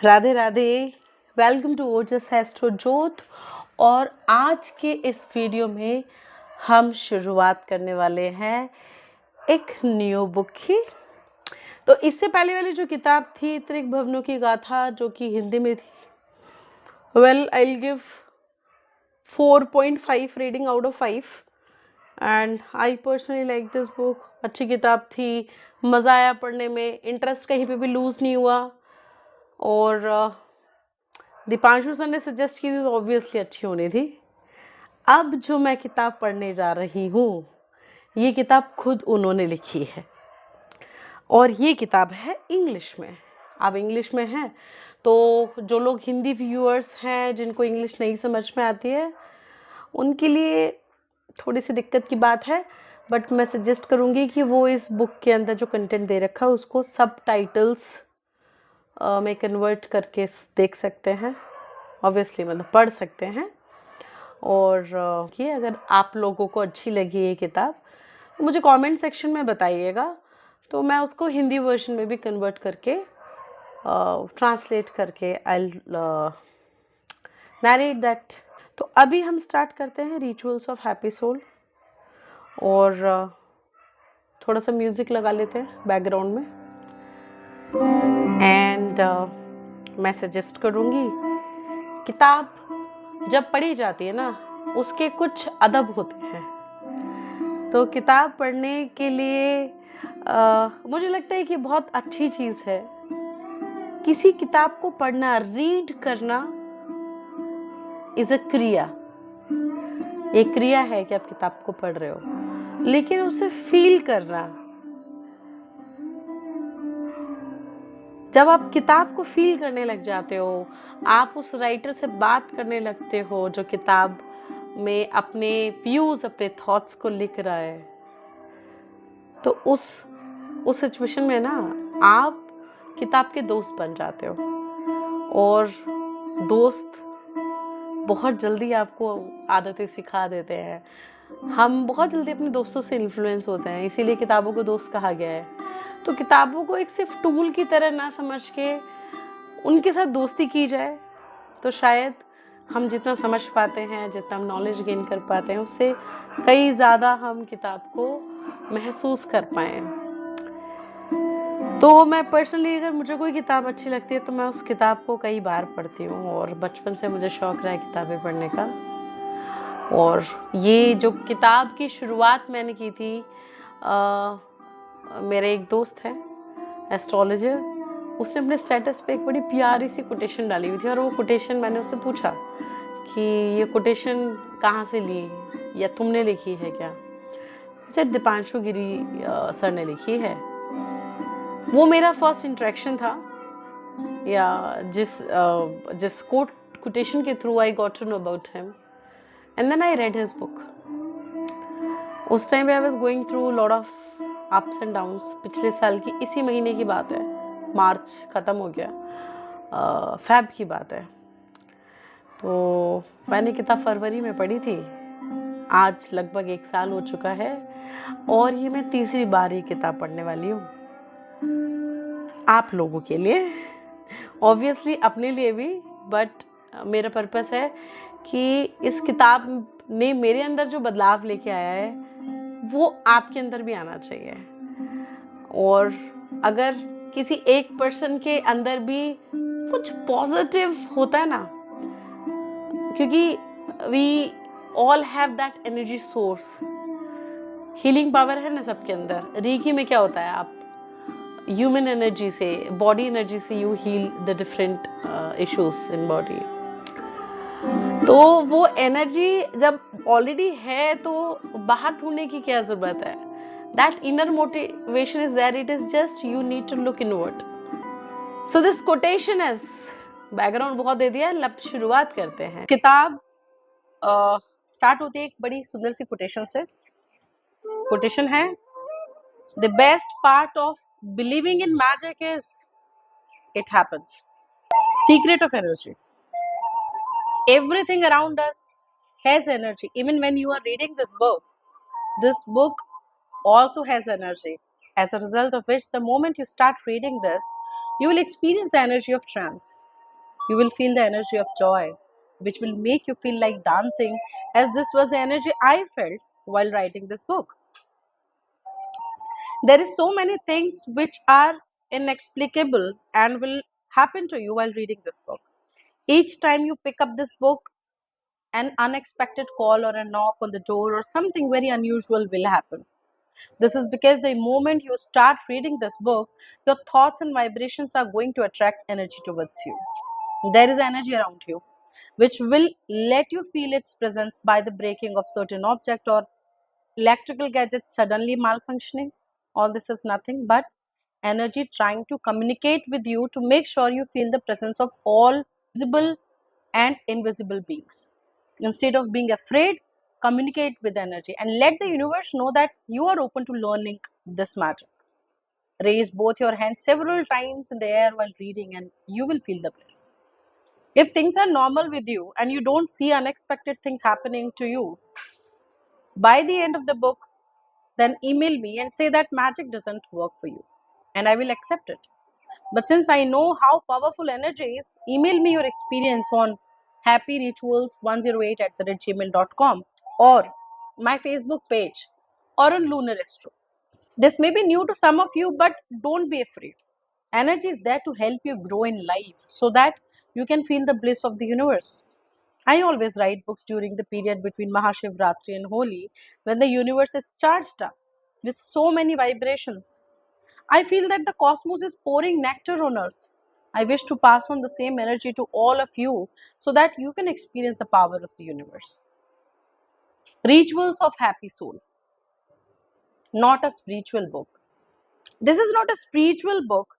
Radhe Radhe. Welcome to Ojas Astro Jyot. और आज के इस वीडियो में हम शुरुआत करने वाले हैं एक न्यू बुक की। तो इससे पहले वाली जो किताब थी त्रिक भवनों की गाथा, जो कि हिंदी में थी, well I will give 4.5 rating out of 5 and I personally like this book. अच्छी किताब थी, मज़ा आया पढ़ने में, इंटरेस्ट कहीं पे भी लूज़ नहीं हुआ। और दीपांशु सर ने सजेस्ट की थी तो ऑब्वियसली अच्छी होनी थी। अब जो मैं किताब पढ़ने जा रही हूँ, ये किताब खुद उन्होंने लिखी है और ये किताब है इंग्लिश में। अब इंग्लिश में है तो जो लोग हिंदी व्यूअर्स हैं, जिनको इंग्लिश नहीं समझ में आती है, उनके लिए थोड़ी सी दिक्कत की बात है। बट मैं सजेस्ट करूँगी कि वो इस बुक के अंदर जो कंटेंट दे रखा है उसको सब टाइटल्स में कन्वर्ट करके देख सकते हैं, ऑब्वियसली मतलब पढ़ सकते हैं। और ये अगर आप लोगों को अच्छी लगी ये किताब तो मुझे कमेंट सेक्शन में बताइएगा, तो मैं उसको हिंदी वर्जन में भी कन्वर्ट करके ट्रांसलेट करके आई नरेट दैट। तो अभी हम स्टार्ट करते हैं रिचुअल्स ऑफ हैप्पी सोल। और थोड़ा सा म्यूज़िक लगा लेते हैं बैकग्राउंड में। एंड मैं सजेस्ट करूँगी, किताब जब पढ़ी जाती है ना, उसके कुछ अदब होते हैं। तो किताब पढ़ने के लिए मुझे लगता है कि बहुत अच्छी चीज़ है किसी किताब को पढ़ना। रीड करना इज़ अ क्रिया, एक क्रिया है कि आप किताब को पढ़ रहे हो, लेकिन उसे फील करना, जब आप किताब को फील करने लग जाते हो, आप उस राइटर से बात करने लगते हो जो किताब में अपने व्यूज़, अपने थॉट्स को लिख रहा है, तो उस सिचुएशन में ना आप किताब के दोस्त बन जाते हो। और दोस्त बहुत जल्दी आपको आदतें सिखा देते हैं। हम बहुत जल्दी अपने दोस्तों से इन्फ्लुएंस होते हैं, इसीलिए किताबों को दोस्त कहा गया है। तो किताबों को एक सिर्फ टूल की तरह ना समझ के उनके साथ दोस्ती की जाए, तो शायद हम जितना समझ पाते हैं, जितना हम नॉलेज गेन कर पाते हैं, उससे कई ज़्यादा हम किताब को महसूस कर पाएँ। तो मैं पर्सनली अगर मुझे कोई किताब अच्छी लगती है तो मैं उस किताब को कई बार पढ़ती हूँ, और बचपन से मुझे शौक़ रहा है किताबें पढ़ने का। और ये जो किताब की शुरुआत मैंने की थी, मेरे एक दोस्त है एस्ट्रोलॉजर, उसने अपने स्टेटस पे एक बड़ी प्यारी सी कोटेशन डाली हुई थी। और वो कोटेशन मैंने उससे पूछा कि ये कोटेशन कहाँ से ली, या तुमने लिखी है क्या? जैसे दीपांशु गिरी सर ने लिखी है। वो मेरा फर्स्ट इंटरेक्शन था, या जिस कोटेशन के through I got to know about him, and then I read his book. उस टाइम पे I was going through lot of ups and downs. पिछले साल की इसी महीने की बात है, मार्च ख़त्म हो गया, फेब की बात है। तो मैंने किताब फरवरी में पढ़ी थी, आज लगभग 1 साल हो चुका है, और ये मैं तीसरी बार ये किताब पढ़ने वाली हूँ। आप लोगों के लिए, ऑब्वियसली अपने लिए भी, बट मेरा पर्पस है कि इस किताब ने मेरे अंदर जो बदलाव लेके आया है वो आपके अंदर भी आना चाहिए। और अगर किसी एक पर्सन के अंदर भी कुछ पॉजिटिव होता है ना, क्योंकि we all have that energy source, healing power है ना सबके अंदर। रीकी में क्या होता है, आप ह्यूमन एनर्जी से, बॉडी एनर्जी से you heal the different issues in body. तो वो एनर्जी जब ऑलरेडी है तो बाहर ढूंढने की क्या ज़रूरत है? That inner motivation is there, it is just you need to look inward. So this quotation is, background बहुत दे दिया, लब शुरुआत करते हैं। किताब स्टार्ट होती है एक बड़ी सुंदर सी कोटेशन से। कोटेशन है, the best part of believing in magic is it happens. Secret of energy, everything around us has energy. Even when you are reading this book also has energy. As a result of which, the moment you start reading this, you will experience the energy of trance. You will feel the energy of joy, which will make you feel like dancing, as this was the energy I felt while writing this book. There is so many things which are inexplicable and will happen to you while reading this book. Each time you pick up this book, an unexpected call or a knock on the door or something very unusual will happen. This is because the moment you start reading this book, your thoughts and vibrations are going to attract energy towards you. There is energy around you which will let you feel its presence by the breaking of certain object or electrical gadgets suddenly malfunctioning. All this is nothing but energy trying to communicate with you to make sure you feel the presence of all visible and invisible beings. Instead of being afraid, communicate with energy and let the universe know that you are open to learning this magic. Raise both your hands several times in the air while reading, and you will feel the bliss. If things are normal with you and you don't see unexpected things happening to you, by the end of the book, then email me and say that magic doesn't work for you, and I will accept it. But since I know how powerful energy is, email me your experience on happyrituals108 at gmail.com or my Facebook page or on Lunar Astro. This may be new to some of you, but don't be afraid. Energy is there to help you grow in life so that you can feel the bliss of the universe. I always write books during the period between Mahashivratri and Holi when the universe is charged up with so many vibrations. I feel that the cosmos is pouring nectar on earth. I wish to pass on the same energy to all of you so that you can experience the power of the universe. Rituals of Happy Soul, not a spiritual book. This is not a spiritual book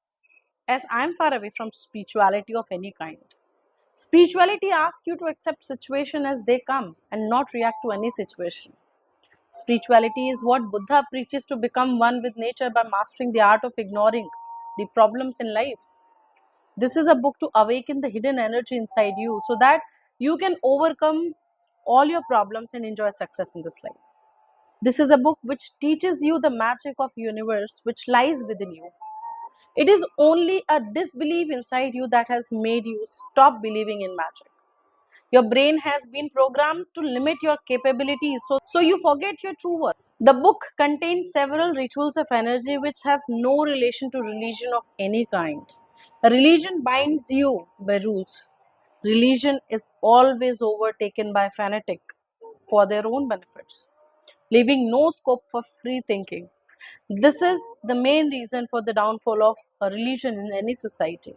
as I am far away from spirituality of any kind. Spirituality asks you to accept situation as they come and not react to any situation. Spirituality is what Buddha preaches to become one with nature by mastering the art of ignoring the problems in life. This is a book to awaken the hidden energy inside you so that you can overcome all your problems and enjoy success in this life. This is a book which teaches you the magic of universe which lies within you. It is only a disbelief inside you that has made you stop believing in magic. Your brain has been programmed to limit your capabilities, so you forget your true worth. The book contains several rituals of energy which have no relation to religion of any kind. A religion binds you by rules. Religion is always overtaken by fanatic for their own benefits, leaving no scope for free thinking. This is the main reason for the downfall of a religion in any society.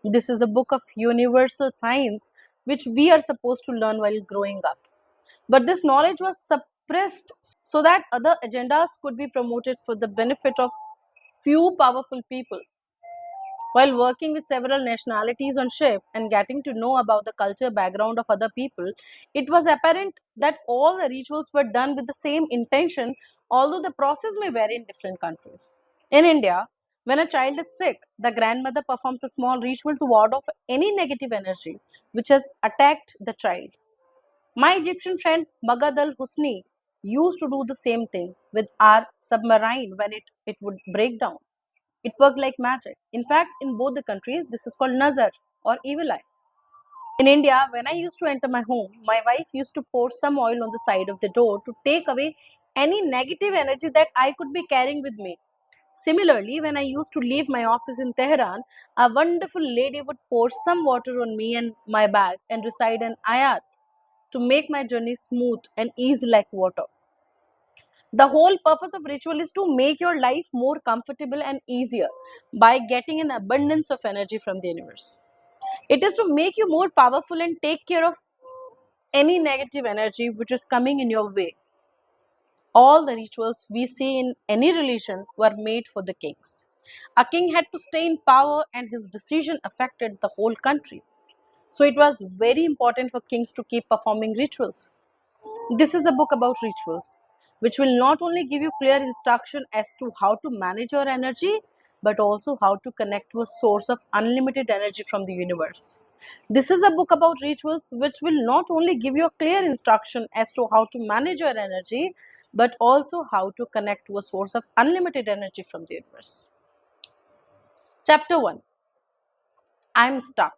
This is a book of universal science which we are supposed to learn while growing up. But this knowledge was suppressed so that other agendas could be promoted for the benefit of few powerful people. While working with several nationalities on ship and getting to know about the culture background of other people, it was apparent that all the rituals were done with the same intention, although the process may vary in different countries. In India, when a child is sick, the grandmother performs a small ritual to ward off any negative energy which has attacked the child. My Egyptian friend Magad al Husni used to do the same thing with our submarine when it would break down. It worked like magic. In fact, in both the countries, this is called nazar or evil eye. In India, when I used to enter my home, my wife used to pour some oil on the side of the door to take away any negative energy that I could be carrying with me. Similarly, when I used to leave my office in Tehran, a wonderful lady would pour some water on me and my bag and recite an ayat to make my journey smooth and easy like water. The whole purpose of ritual is to make your life more comfortable and easier by getting an abundance of energy from the universe. It is to make you more powerful and take care of any negative energy which is coming in your way. All the rituals we see in any religion were made for the kings. A king had to stay in power and his decision affected the whole country. So it was very important for kings to keep performing rituals. This is a book about rituals, which will not only give you clear instruction as to how to manage your energy, but also how to connect to a source of unlimited energy from the universe. This is a book about rituals, which will not only give you a clear instruction as to how to manage your energy, but also how to connect to a source of unlimited energy from the universe. Chapter 1, I'm Stuck.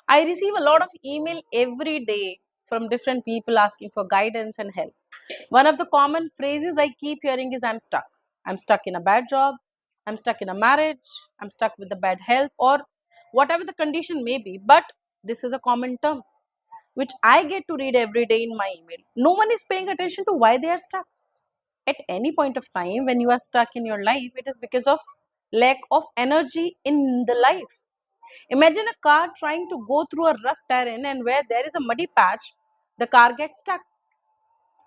I receive a lot of email every day from different people asking for guidance and help. One of the common phrases I keep hearing is I'm stuck. I'm stuck in a bad job. I'm stuck in a marriage. I'm stuck with the bad health or whatever the condition may be. But this is a common term which I get to read every day in my email. No one is paying attention to why they are stuck. At any point of time when you are stuck in your life, it is because of lack of energy in the life. Imagine a car trying to go through a rough terrain, and where there is a muddy patch, the car gets stuck.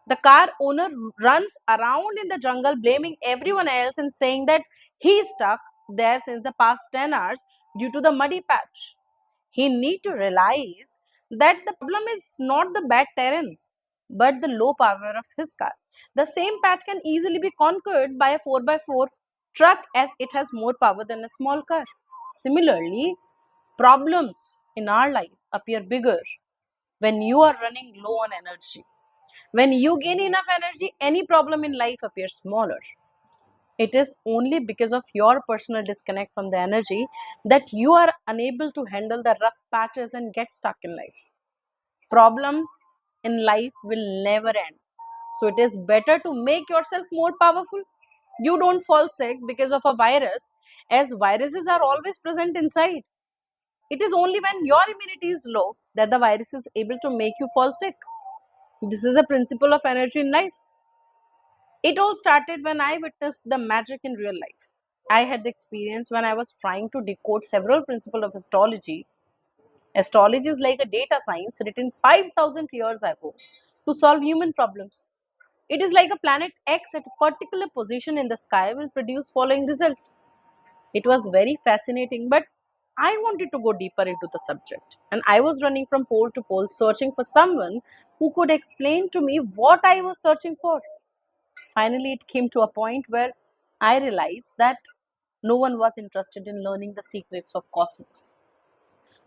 The car owner runs around in the jungle blaming everyone else and saying that he is stuck there since the past 10 hours due to the muddy patch. He need to realize that the problem is not the bad terrain but the low power of his car. The same patch can easily be conquered by a 4x4 truck as it has more power than a small car. Similarly, problems in our life appear bigger when you are running low on energy. When you gain enough energy, any problem in life appears smaller. It is only because of your personal disconnect from the energy that you are unable to handle the rough patches and get stuck in life. Problems in life will never end. So it is better to make yourself more powerful. You don't fall sick because of a virus, as viruses are always present inside. It is only when your immunity is low that the virus is able to make you fall sick. This is a principle of energy in life. It all started when I witnessed the magic in real life. I had the experience when I was trying to decode several principles of astrology. Astrology is like a data science written 5,000 years ago to solve human problems. It is like a planet X at a particular position in the sky will produce following result. It was very fascinating, but I wanted to go deeper into the subject. And I was running from pole to pole searching for someone who could explain to me what I was searching for. Finally, it came to a point where I realized that no one was interested in learning the secrets of cosmos.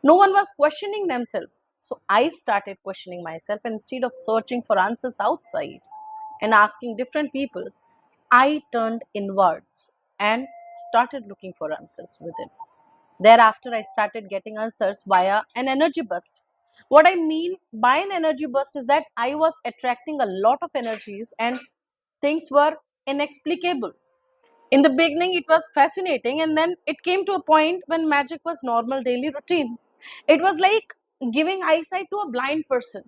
No one was questioning themselves. So I started questioning myself, and instead of searching for answers outside and asking different people, I turned inwards and started looking for answers within. Thereafter, I started getting answers via an energy burst. What I mean by an energy burst is that I was attracting a lot of energies and things were inexplicable. In the beginning, it was fascinating, and then it came to a point when magic was normal daily routine. It was like giving eyesight to a blind person.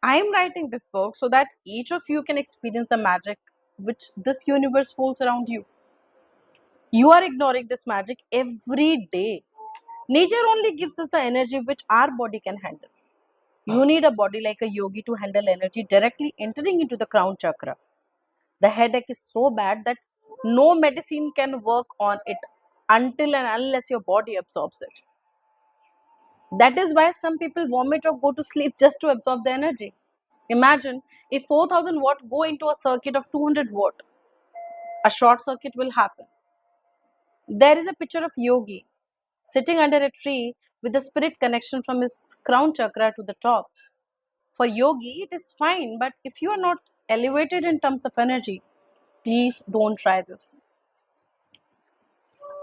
I am writing this book so that each of you can experience the magic which this universe holds around you. You are ignoring this magic every day. Nature only gives us the energy which our body can handle. You need a body like a yogi to handle energy directly entering into the crown chakra. The headache is so bad that no medicine can work on it until and unless your body absorbs it. That is why some people vomit or go to sleep just to absorb the energy. Imagine if 4000 watt go into a circuit of 200 watt, a short circuit will happen. There is a picture of Yogi sitting under a tree with the spirit connection from his crown chakra to the top. For Yogi, it is fine, but if you are not elevated in terms of energy, please don't try this.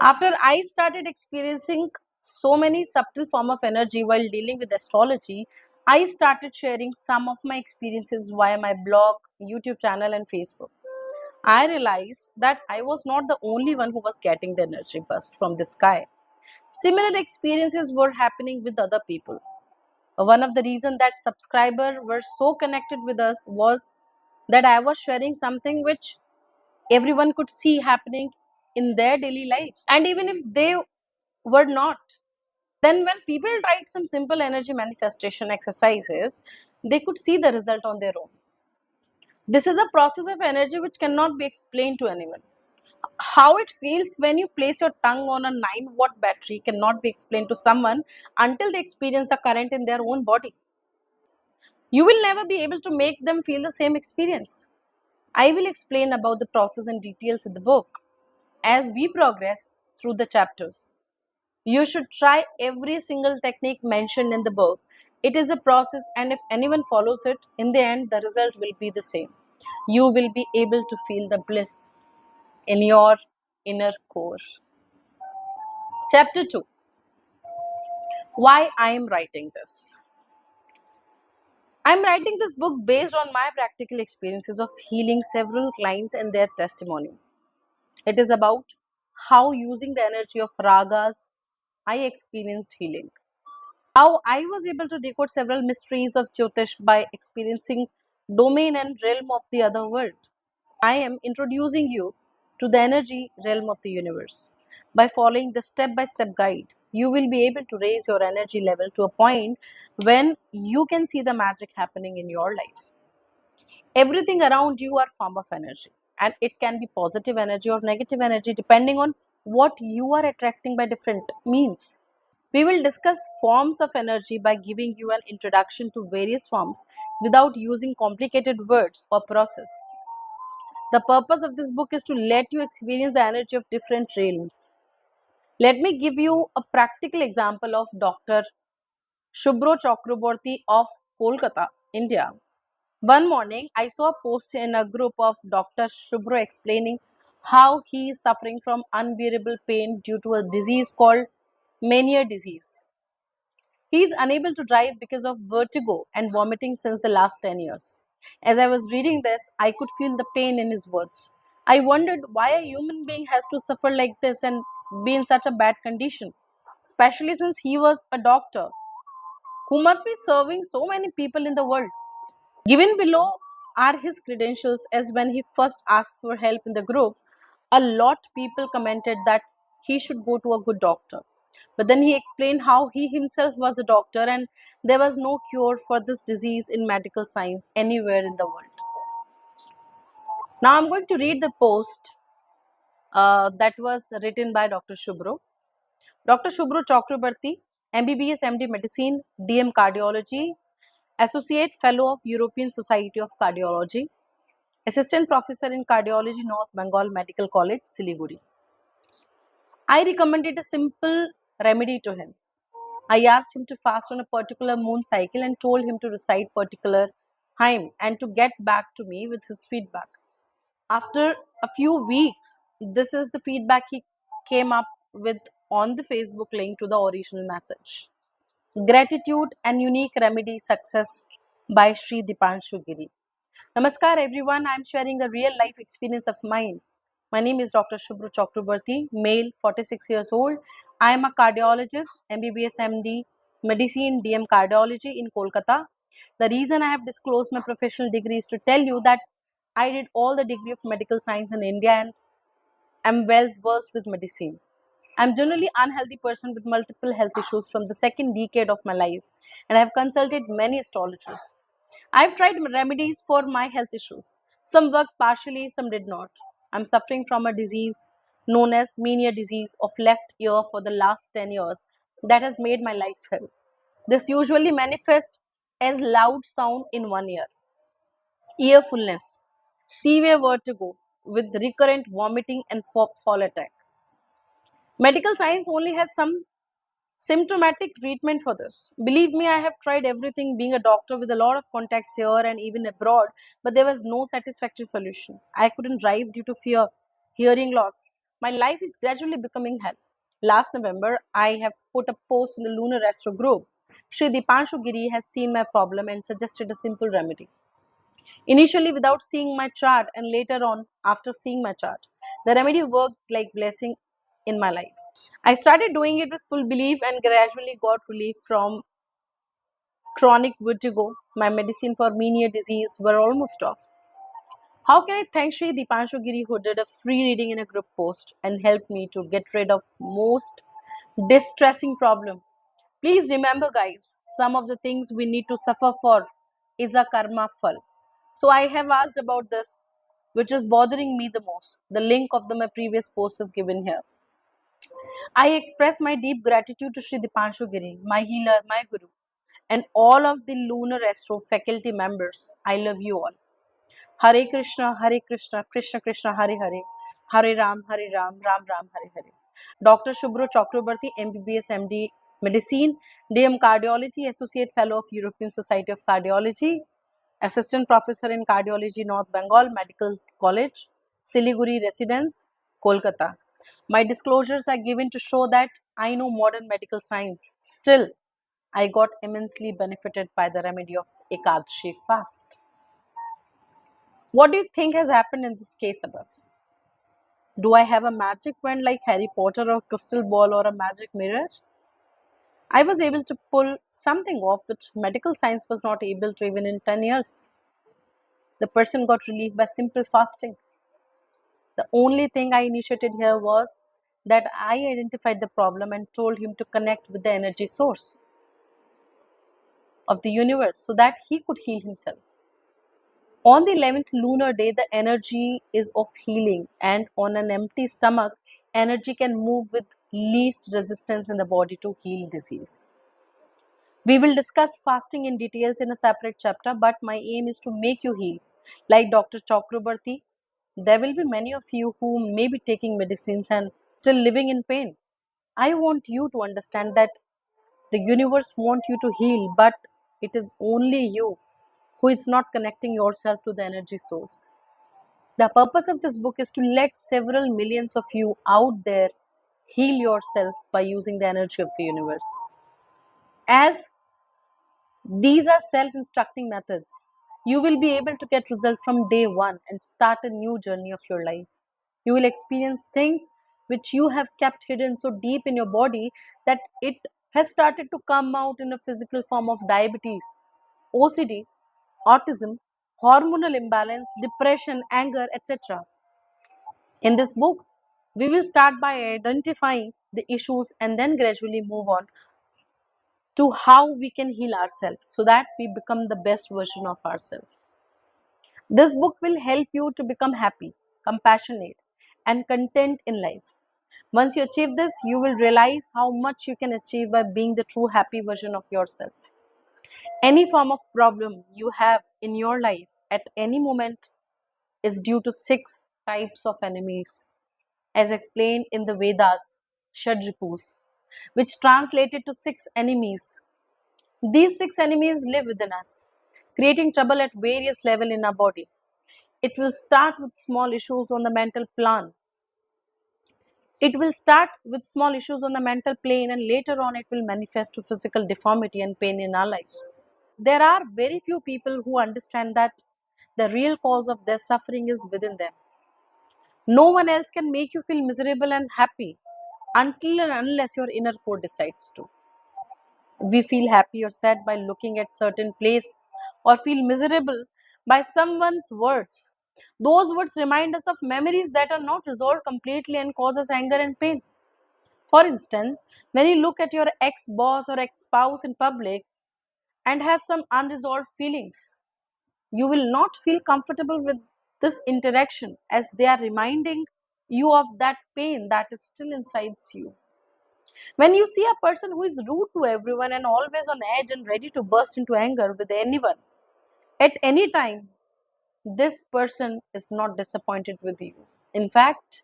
After I started experiencing so many subtle form of energy while dealing with astrology, I started sharing some of my experiences via my blog, YouTube channel and Facebook. I realized that I was not the only one who was getting the energy burst from the sky. Similar experiences were happening with other people. One of the reasons that subscribers were so connected with us was that I was sharing something which everyone could see happening in their daily lives. And even if they were not, then when people tried some simple energy manifestation exercises, they could see the result on their own. This is a process of energy which cannot be explained to anyone. How it feels when you place your tongue on a 9-watt battery cannot be explained to someone until they experience the current in their own body. You will never be able to make them feel the same experience. I will explain about the process and details in the book as we progress through the chapters. You should try every single technique mentioned in the book. It is a process, and if anyone follows it, in the end, the result will be the same. You will be able to feel the bliss in your inner core. Chapter 2. Why I am writing this? I'm writing this book based on my practical experiences of healing several clients and their testimony. It is about how using the energy of ragas I experienced healing. How I was able to decode several mysteries of Jyotish by experiencing domain and realm of the other world. I am introducing you to the energy realm of the universe. By following the step by step guide, you will be able to raise your energy level to a point when you can see the magic happening in your life. Everything around you are form of energy, and it can be positive energy or negative energy depending on what you are attracting by different means. We will discuss forms of energy by giving you an introduction to various forms without using complicated words or process. The purpose of this book is to let you experience the energy of different realms. Let me give you a practical example of Dr. Shubhro Chakraborty of Kolkata, India. One morning, I saw a post in a group of Dr. Shubhro explaining how he is suffering from unbearable pain due to a disease called mania disease. He is unable to drive because of vertigo and vomiting since the last 10 years. As I was reading this, I could feel the pain in his words. I wondered why a human being has to suffer like this and be in such a bad condition, especially since he was a doctor who must be serving so many people in the world. Given below are his credentials as when he first asked for help in the group, a lot people commented that he should go to a good doctor. But then he explained how he himself was a doctor and there was no cure for this disease in medical science anywhere in the world. Now I'm going to read the post that was written by Dr. Shubhro. Dr. Shubhro Chakrabarty, MBBS MD Medicine, DM Cardiology, Associate Fellow of European Society of Cardiology, Assistant Professor in Cardiology, North Bengal Medical College, Siliguri. I recommended a simple remedy to him. I asked him to fast on a particular moon cycle and told him to recite particular hymn and to get back to me with his feedback. After a few weeks, this is the feedback he came up with on the Facebook link to the original message. Gratitude and Unique Remedy Success by Sri Deepanshu Giri. Namaskar everyone, I am sharing a real life experience of mine. My name is Dr. Shubhru Chakrabarty, male, 46 years old. I am a cardiologist, MBBS MD, Medicine DM Cardiology in Kolkata. The reason I have disclosed my professional degree is to tell you that I did all the degree of medical science in India and am well versed with medicine. I'm generally unhealthy person with multiple health issues from the second decade of my life and I have consulted many astrologers. I've tried remedies for my health issues. Some worked partially, some did not. I'm suffering from a disease known as mania disease of left ear for the last 10 years that has made my life hell. This usually manifests as loud sound in one ear, earfulness, severe vertigo with recurrent vomiting and fall attack. Medical science only has some symptomatic treatment for this. Believe me, I have tried everything being a doctor with a lot of contacts here and even abroad, but there was no satisfactory solution. I couldn't drive due to fear, hearing loss. My life is gradually becoming hell. Last November, I have put a post in the Lunar Astro group. Sri Deepanshu Giri has seen my problem and suggested a simple remedy. Initially, without seeing my chart, and later on, after seeing my chart, the remedy worked like blessing in my life. I started doing it with full belief and gradually got relief from chronic vertigo. My medicine for mania disease were almost off. How can I thank Sri Deepanshu Giri who did a free reading in a group post and helped me to get rid of most distressing problem? Please remember guys, some of the things we need to suffer for is a karma fall. So I have asked about this which is bothering me the most. The link of my previous post is given here. I express my deep gratitude to Sri Dipanshu Giri, my healer, my guru, and all of the Lunar Astro faculty members. I love you all. Hare Krishna, Krishna Krishna, Hare Hare, Hare Ram, Ram Ram, Hare Hare. Dr. Shubhro Chakrabarty, MBBS MD, Medicine, DM Cardiology, Associate Fellow of European Society of Cardiology, Assistant Professor in Cardiology, North Bengal Medical College, Siliguri Residence, Kolkata. My disclosures are given to show that I know modern medical science. Still, I got immensely benefited by the remedy of Ekadashi fast. What do you think has happened in this case above? Do I have a magic wand like Harry Potter or crystal ball or a magic mirror? I was able to pull something off which medical science was not able to even in 10 years. The person got relief by simple fasting. The only thing I initiated here was that I identified the problem and told him to connect with the energy source of the universe so that he could heal himself. On the 11th lunar day, the energy is of healing, and on an empty stomach, energy can move with least resistance in the body to heal disease. We will discuss fasting in details in a separate chapter, but my aim is to make you heal. Like Dr. Chakrabarti, there will be many of you who may be taking medicines and still living in pain. I want you to understand that the universe wants you to heal, but it is only you who is not connecting yourself to the energy source. The purpose of this book is to let several millions of you out there heal yourself by using the energy of the universe. As these are self instructing methods, you will be able to get results from day one and start a new journey of your life. You will experience things which you have kept hidden so deep in your body that it has started to come out in a physical form of diabetes, OCD, autism, hormonal imbalance, depression, anger, etc. In this book, we will start by identifying the issues and then gradually move on to how we can heal ourselves so that we become the best version of ourselves. This book will help you to become happy, compassionate, and content in life. Once you achieve this, you will realize how much you can achieve by being the true happy version of yourself. Any form of problem you have in your life at any moment is due to six types of enemies, as explained in the Vedas, Shadripus, which translated to six enemies. These six enemies live within us, creating trouble at various levels in our body. It will start with small issues on the mental plan. It will start with small issues on the mental plane, and later on it will manifest to physical deformity and pain in our lives. There are very few people who understand that the real cause of their suffering is within them. No one else can make you feel miserable and happy until and unless your inner core decides to. We feel happy or sad by looking at certain place or feel miserable by someone's words. Those words remind us of memories that are not resolved completely and cause us anger and pain. For instance, when you look at your ex-boss or ex-spouse in public and have some unresolved feelings, you will not feel comfortable with this interaction as they are reminding you of that pain that is still inside you. When you see a person who is rude to everyone and always on edge and ready to burst into anger with anyone at any time, this person is not disappointed with you. In fact,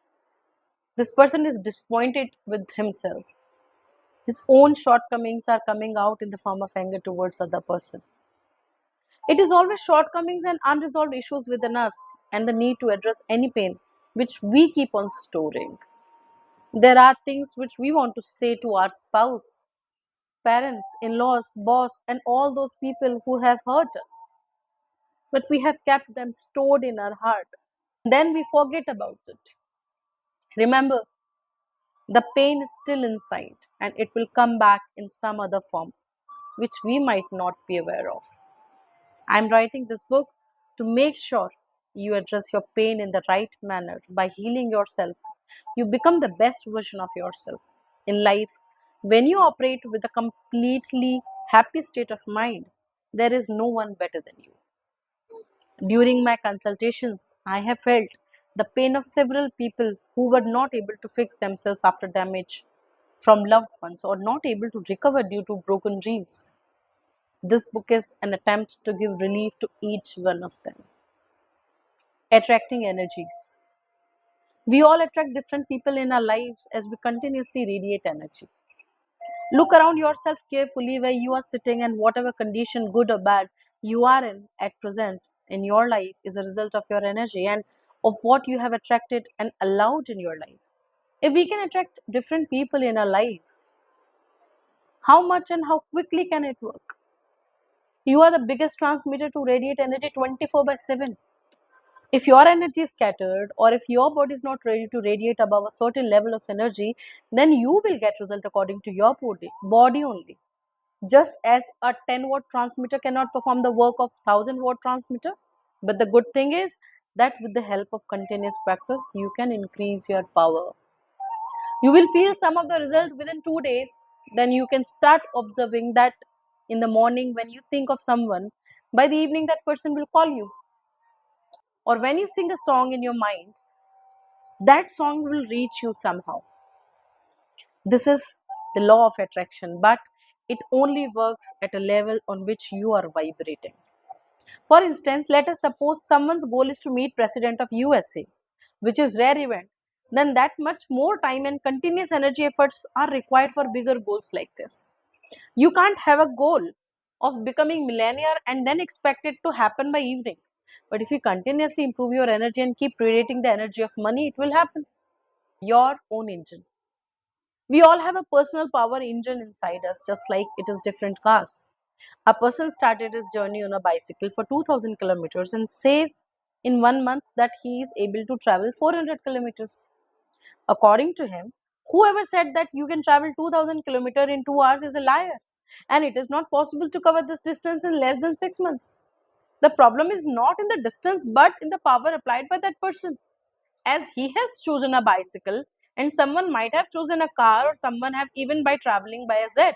this person is disappointed with himself. His own shortcomings are coming out in the form of anger towards other person. It is always shortcomings and unresolved issues within us and the need to address any pain which we keep on storing. There are things which we want to say to our spouse, parents, in laws, boss, and all those people who have hurt us. But we have kept them stored in our heart. Then we forget about it. Remember, the pain is still inside and it will come back in some other form, which we might not be aware of. I'm writing this book to make sure you address your pain in the right manner by healing yourself. You become the best version of yourself. In life, when you operate with a completely happy state of mind, there is no one better than you. During my consultations, I have felt the pain of several people who were not able to fix themselves after damage from loved ones or not able to recover due to broken dreams. This book is an attempt to give relief to each one of them. Attracting energies. We all attract different people in our lives as we continuously radiate energy. Look around yourself carefully where you are sitting and whatever condition, good or bad, you are in at present in your life is a result of your energy and of what you have attracted and allowed in your life. If we can attract different people in our life, How much and how quickly can it work? You are the biggest transmitter to radiate energy 24 by 7. If your energy is scattered, or if your body is not ready to radiate above a certain level of energy, then you will get result according to your body only. Just as a 10-watt transmitter cannot perform the work of 1000-watt transmitter. But the good thing is that with the help of continuous practice, you can increase your power. You will feel some of the result within 2 days. Then you can start observing that in the morning when you think of someone, by the evening that person will call you. Or when you sing a song in your mind, that song will reach you somehow. This is the law of attraction, but it only works at a level on which you are vibrating. For instance, let us suppose someone's goal is to meet President of USA, which is rare event. Then that much more time and continuous energy efforts are required for bigger goals like this. You can't have a goal of becoming millionaire and then expect it to happen by evening. But if you continuously improve your energy and keep creating the energy of money, it will happen. Your own engine. We all have a personal power engine inside us, just like it is different cars. A person started his journey on a bicycle for 2000 kilometers and says in 1 month that he is able to travel 400 kilometers. According to him, whoever said that you can travel 2000 kilometers in 2 hours is a liar. And it is not possible to cover this distance in less than 6 months. The problem is not in the distance but in the power applied by that person. As he has chosen a bicycle, and someone might have chosen a car, or someone have even by traveling by a jet.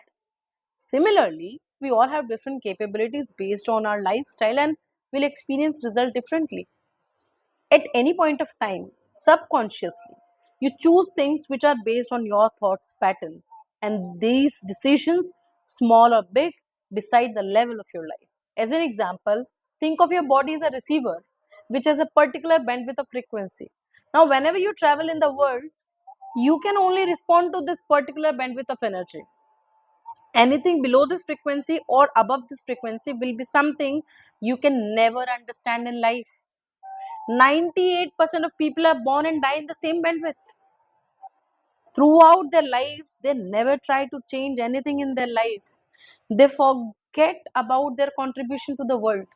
Similarly, we all have different capabilities based on our lifestyle and will experience result differently. At any point of time, subconsciously, you choose things which are based on your thoughts pattern, and these decisions, small or big, decide the level of your life. As an example, think of your body as a receiver which has a particular bandwidth of frequency. Now, whenever you travel in the world, you can only respond to this particular bandwidth of energy. Anything below this frequency or above this frequency will be something you can never understand in life. 98% of people are born and die in the same bandwidth. Throughout their lives, they never try to change anything in their life. They forget about their contribution to the world.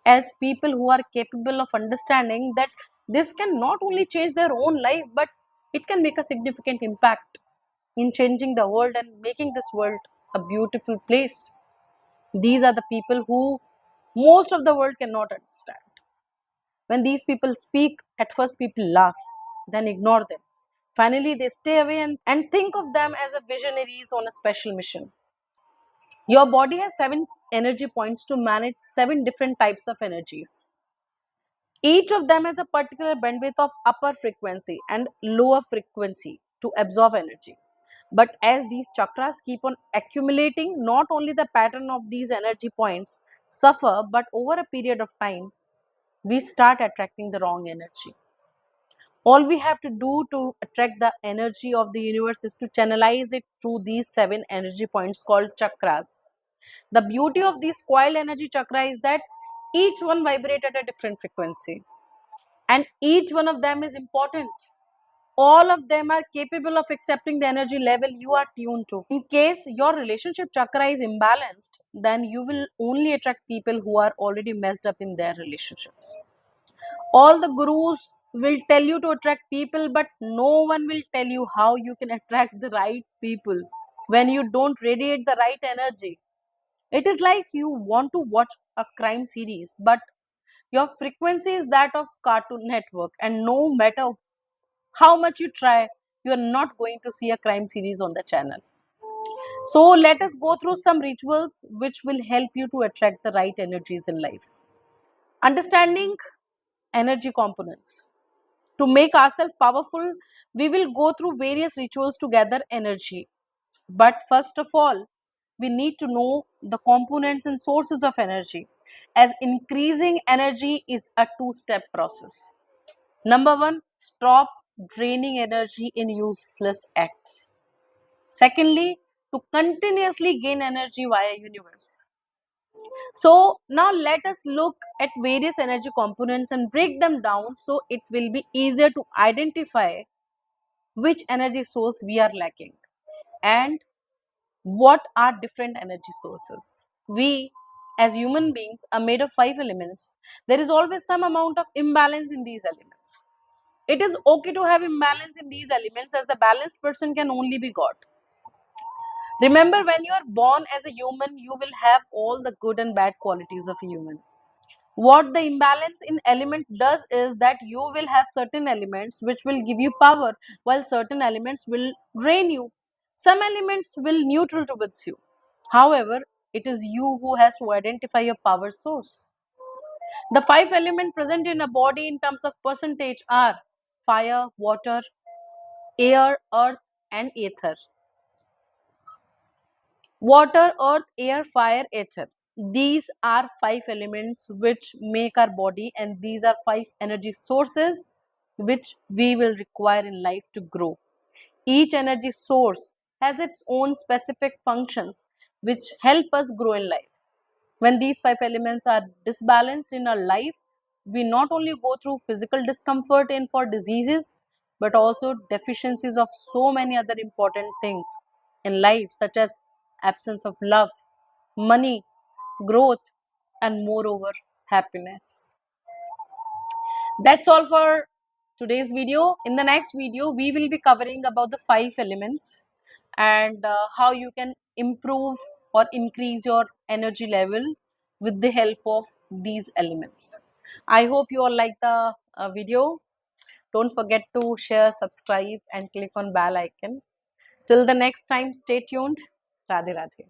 As people who are capable of understanding that this can not only change their own life, but it can make a significant impact in changing the world and making this world a beautiful place. These are the people who most of the world cannot understand. When these people speak, at first people laugh, then ignore them. Finally, they stay away and think of them as a visionaries on a special mission. Your body has 7 energy points to manage 7 different types of energies. Each of them has a particular bandwidth of upper frequency and lower frequency to absorb energy. But as these chakras keep on accumulating, not only the pattern of these energy points suffer, but over a period of time, we start attracting the wrong energy. All we have to do to attract the energy of the universe is to channelize it through these 7 energy points called chakras. The beauty of these coil energy chakra is that each one vibrates at a different frequency, and each one of them is important. All of them are capable of accepting the energy level you are tuned to. In case your relationship chakra is imbalanced, then you will only attract people who are already messed up in their relationships. All the gurus will tell you to attract people, but no one will tell you how you can attract the right people when you don't radiate the right energy. It is like you want to watch a crime series, but your frequency is that of Cartoon Network, and no matter how much you try, you are not going to see a crime series on the channel. So, let us go through some rituals which will help you to attract the right energies in life. Understanding energy components. To make ourselves powerful, we will go through various rituals to gather energy. But first of all, we need to know the components and sources of energy, as increasing energy is a two-step process. Number one, stop draining energy in useless acts. Secondly, to continuously gain energy via universe. So now let us look at various energy components and break them down so it will be easier to identify which energy source we are lacking and What are different energy sources? We, as human beings, are made of 5 elements. There is always some amount of imbalance in these elements. It is okay to have imbalance in these elements, as the balanced person can only be God. Remember, when you are born as a human, you will have all the good and bad qualities of a human. What the imbalance in element does is that you will have certain elements which will give you power, while certain elements will drain you. Some elements will neutral towards you. However, it is you who has to identify your power source. The 5 elements present in a body in terms of percentage are fire, water, air, earth, and ether. Water, earth, air, fire, ether. These are 5 elements which make our body, and these are 5 energy sources which we will require in life to grow. Each energy source has its own specific functions which help us grow in life. When these 5 elements are disbalanced in our life, we not only go through physical discomfort and for diseases, but also deficiencies of so many other important things in life, such as absence of love, money, growth, and moreover, happiness. That's all for today's video. In the next video, we will be covering about the 5 elements and how you can improve or increase your energy level with the help of these elements. I hope you all like the video. Don't forget to share, subscribe, and click on bell icon. Till the next time, stay tuned. Radhe Radhe.